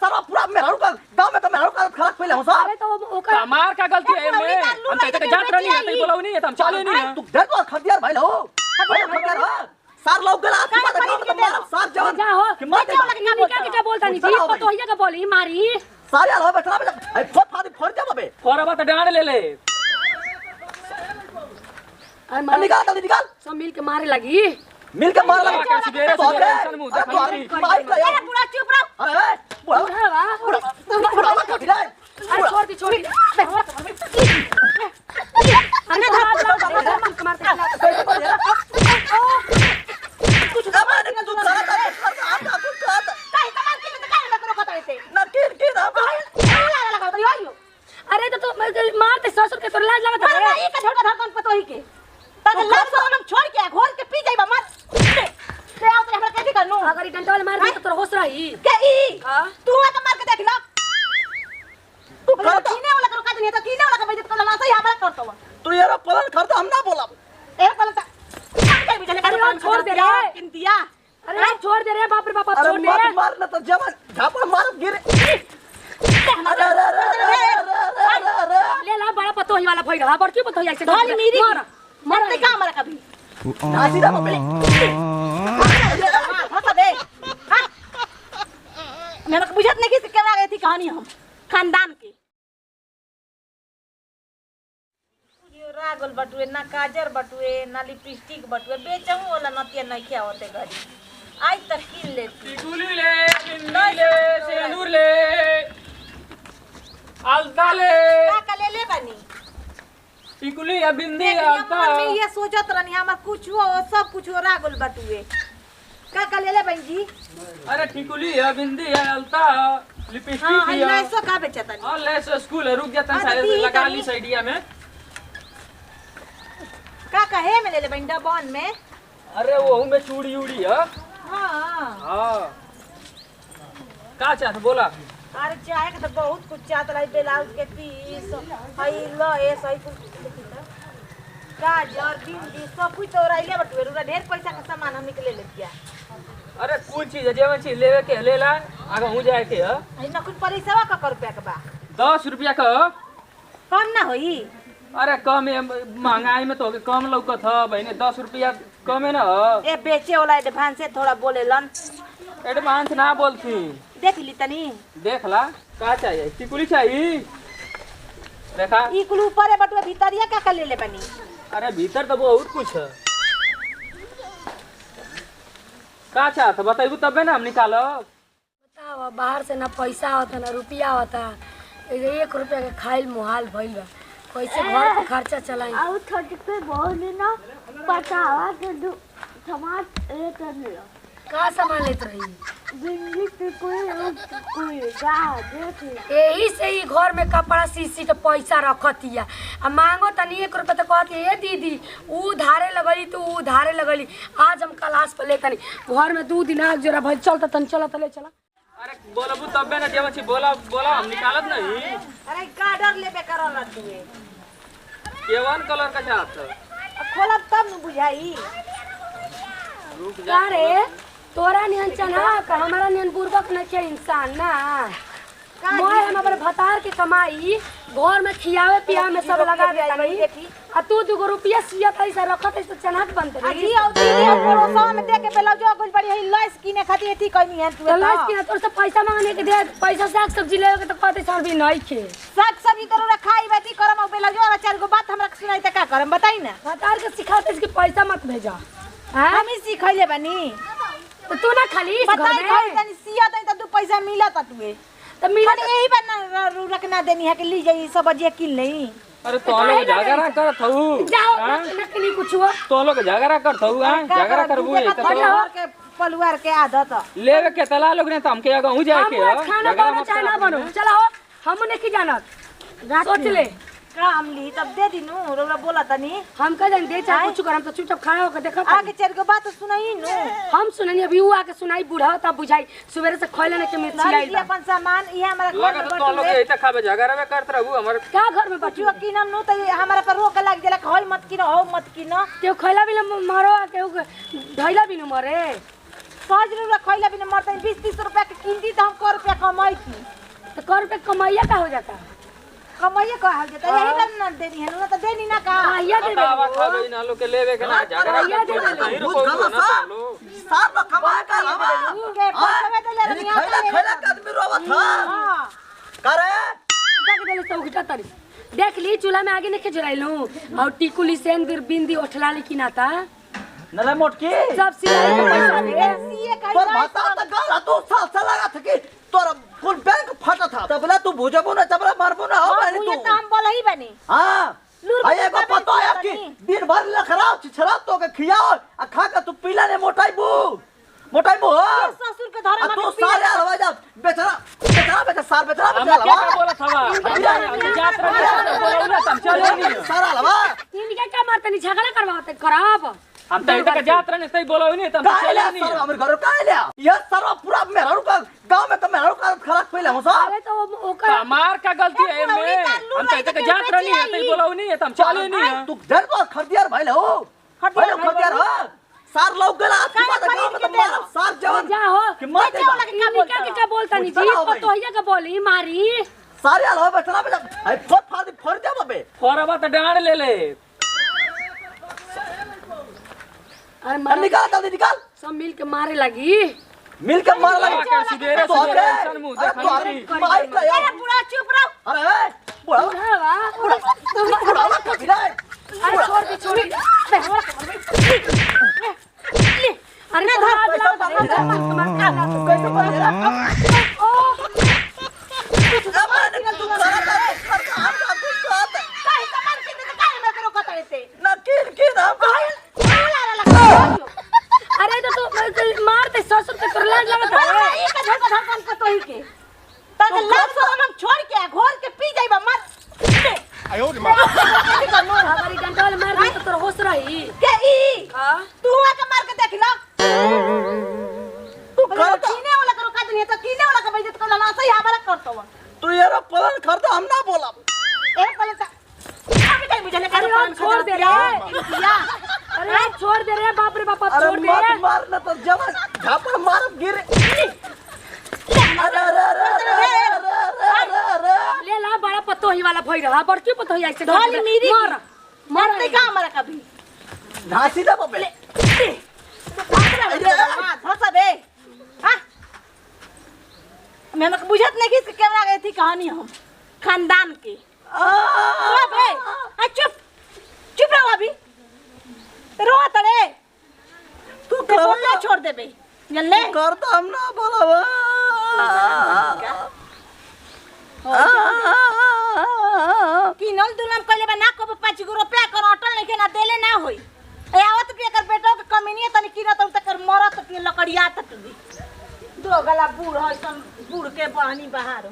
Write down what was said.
सारा पूरा मेहरारू का गांव में तो मेहरारू का खराब पहले हो सब। अरे तो ओकर हमार का गलती है मैं हम तो जात रही है तो बोलाऊ नहीं है हम चले नहीं है तू देख तो खदियार भाई हो खदियार हो सार लोग गला आपके बात गांव में तो मार सार जवान जा हो कि मार दे क्या बोलता नहीं थी तो होइया का बोली मारी सारे यार बैठना बे फोट फादी फोड़ दे बे फोरबा तो डांड ले ले निकाल सब मिल के मारे लगी मिल के मार लगा क्या सवेरे सवेरे इंसान मुंह देखा नहीं अरे पूरा चुप रहो बुढ़ा खदी रे अरे छोड़ दी अरे कुछ ना माने तू सारा आप कुछ कर काहे कमाल के में काहे करो खतरे से ना के ना अरे तो तू मारते ससुर के तो लाज लगत है ई का झड़का धड़कन पतो ही के तक लाज हम छोड़ के घोल के पी जाइबा मत ते आओ तो हमरा कैसे करनु अगर ई डंडा वाला मार दे तो तोर होश रही के ई तू आ के मार के देख ला तू कीने वाला करो का नहीं तो कीने वाला का बेइज्जत कर ला सही हमरा करतो तू यार पलन करता हम ना बोला ए पलन अरे छोड़ दे रे किंतिया अरे छोड़ दे रे बाप रे बाप छोड़ दे अरे मार ना तो जवान झापड़ मार गिरे ले ला बड़ा पतोही वाला भई रहा बड़की पतोही ऐसे ढाल मेरी मर ते का मरा कभी नासी दा बबली फसा दे मेरे को बुझत नहीं कि केना गई थी कहानी हम खानदान की रागल बटुए ना काजर बटुए ना लिपस्टिक बटुए बेचहूं वाला नतिया नहीं क्या होते घरी आज तक किन लेती टिकुली ले बिंदी ले सिंदूर ले अलता ले का ले बनी टिकुली या बिंदी अलता मैं ये सोचत रहनी हमर कुछ हो सब कुछ हो रागल बटुए का ले बन जी अरे टिकुली है बिंदी है अलता लिपस्टिक हां है हां ऐसा का बेचता नहीं और लेस स्कूल है रुक जाता सारे से लगा ली साइडिया में का कहे में ले बन डबन में अरे वो में चूड़ी उड़ी है हां हां का चाहत बोला अरे चाहे के तो बहुत कुछ चाहत रही ब्लाउज के पीस हई लो ए सही कुछ काजर बिंदी सब कुछ तो रही ले बटुए रुरा ढेर पैसा का सामान हम निकले ले दिया अरे कुछ चीज जेवन चीज लेवे के ले ला आगे हूं जाए के है हई ना कुछ पैसा का रुपया के बा 10 रुपया का कम ना होई अरे कम है महंगाई में तो कम लौकत है बहने 10 रुपया कम है ना ए बेचे वाला एडवांस से थोड़ा बोलेलन एडवांस ना बोलती देख ली तनी देख ला का चाहिए टिकुली चाहिए देखा ई कुल ऊपर है बटुआ भीतरिया का ले ले बनी अरे भीतर तो बहुत कुछ है का चाहत बताइबू तबे ना हम निकालो बताओ बाहर से ना पैसा होता ना रुपया होता 1 रुपया के खाइल मुहाल भइल बा कैसे घर का खर्चा चलाई और छोटे पे बहुत ना पटावा के समाज एक मिला का सामान लेत रही बिंदी पे कोई गा देख यही से ही घर में कपड़ा सीसी के पैसा रखतिया आ मांगो तनी 1 रुपया तो कहती ए दीदी ऊ धारे लगली तो ऊ धारे लगली आज हम क्लास पे ले तनी घर में 2 दिन आग जोरा भइल चलता तन चलत ले चला अरे बोलबू तबे ना जेवन छी बोला हम निकालत नहीं अरे गाडर लेबे करल तुए केवन कलर का चाहत खोलब तब न बुझाई रुक जा रे तोरा नियन चना का हमारा नियन बुर्बक न के इंसान ना मैं हम अपने भतार के कमाई घर में खियावे पियावे में सब लगा देता नहीं आ तू 2 रुपया सिया पैसा रखत तो चनाक बनते रे जी औ दीदी पड़ोसा में दे के बेला जो कुछ बड़ी है लॉस किने खाती थी कहनी है तू तो लास्ट के तोर से पैसा मांगने के दे पैसा साग सब्जी लेवे के तो कहते सर भी नहीं खे साग सब्जी तो रखाई बाती करम औ बेला जो 4 गो बात हमरा सुनाई त का करम बताई ना भतार के सिखाते इसके पैसा मत भेजा हां हम ही सिखैले बनी तो तू ना खाली इस घर बताई में खाई तनी सिया तनी त तू पैसा मिलत तुए तो मिला यही बना रखना देनी है कि ली जाई सब बजे किन नहीं अरे तो लोग जागरा करत हऊ जाओ नकली कुछ हुआ तो लोग जागरा करत हऊ हां जागरा करबू ए तो के परिवार के आदत लेवे के तला लोग ने तो हमके आगे हूं जाए के हम खाना बनो चाहे ना बनो चलो हम नहीं जानत सोच ले का हम ली तब दे दिनु रोरा बोला तनी हम कह दे चाहे कुछ करम तो चुपचाप खड़ा होकर देखा आगे 4 गो बात सुनाई नु हम सुननी अभी वो आके सुनाई बूढ़ा तब बुझाई सवेरे से खइले ने के मिर्ची आई ये अपन सामान ये हमारा घर लगा में तो लोग एता खाबे जागरा में करत रहू हमर क्या घर में बच्चू बचुआ की नाम नु त हमारा पर रोक लाग गेला हल मत किनो हो मत किनो केहू खइला भी मारो केहू ढैला भी न मरे 5 रुपया खइला बिना मरते 20-30 रुपया के किनती तो हम कर रुपया कमाई थी। तो कर रुपया कमाइया का हो जाता कमाइए का हो जाता यही ना न देनी है ना तो देनी ना का कमाइया दे बतावा खा गई ना लोग के लेवे के ना झगड़ा नहीं रुको ना लो सार लोग कमाए का हवा के पैसा में दे ले खैला खैला के आदमी रोवत था हां करे के देले सब उठा तारी देख ली चूल्हा में आगे नहीं जुड़ाइलू और टिकुली सेंदूर बिंदी ओठलाली की नाता नले मोटकी सब सिलाई का पैसा दे सीए का तोर भाता त गाला तू साल लगा था कि तोर कुल बैंक फटा था तबला तू बुझबो ना तबला मारबो ना हो बनी ये तू तो हम बोल ही बनी हां लूर आये को पता है कि दिन भर लखराव छराब तो के खियाओ आ खा के तू पीला ने मोटाइबो ससुर के धरे तू सारे हलवा जा बेचारा सार बेचारा क्या बोला था यात्रा बोला तुम चले नहीं सारा हलवा इनके क्या मारते नहीं झगड़ा करवाते खराब हम तो इधर का यात्रा नहीं सही बोलो नहीं तुम चले नहीं सर हमर घर का लिया ये सर्व पूरा मेहरारू का गांव में तो मेहरारू का खराब पहले हम सब अरे तो ओकर हमार का गलती है में हम तो इधर का यात्रा नहीं है सही बोलो नहीं है तुम चले नहीं है तू डर को खरदियार भाई लो खरदियार हो सार लोग गला आपकी बात गांव में तो मार सार जवान जा हो कि मार दे इनका के क्या बोलता नहीं जी को तो हिया का बोली मारी सारे हलवा बेचना बेटा आई फोड़ फोड़ दे बबे फोरबा तो डांड ले ले अरे अब निकाल जल्दी निकाल सब मिल के मारे लगी मिल के मार लगे क्या सुधेरे सुधेरे इंसान मुंह अरे देखा मार का यार पूरा चुप रहो अरे बुढ़ा बुढ़ा कभी ना अरे छोड़ दी अरे तो हाथ लगा कैसे बोल ओ अरे तो तू मारते ससुर के तोर लाज लगत है ई का झटका धड़कन पतो ही के तक लाज सो हम छोड़ के घोर के पी जाइबा मत आयो रे मां हमारी डंडोल मार दी तो तोर होश रही के ई हां तू हुआ के मार के देख लो तू कीने वाला करो का दुनिया तो कीने वाला का बेइज्जत करना ना सही हमारा करतो तू यार पलन कर दो हम ना बोला ए पहले से अभी कहीं बुझले अरे और छोड़ दे रे अरे छोड़ दे रे बाप रे बाप छोड़ दे मत मार ना तो जवान झापड़ मार गिर ले ला बड़ा पतोही वाला भई रहा बड़की पतोही ऐसे ढोली मेरी मार मार ते का हमारा कभी धासी दे बबे धसा बे हां मैं मक बुझत नहीं कि कैमरा गई थी कहानी हम खानदान की बे चुप चुप रहो अभी रो तड़े तू बोलना छोड़ दे बे जल्ले कर तो हम ना बोला कि नल दुलम कहले बा ना को 5 रुपया कर अटल नहीं के ना देले ना होई ए आवत पे कर बेटो के कमी नहीं तनी किना तो तक मरत के लकड़िया तक दी दो गला बूढ़ है सन बूढ़ के बहनी बहारो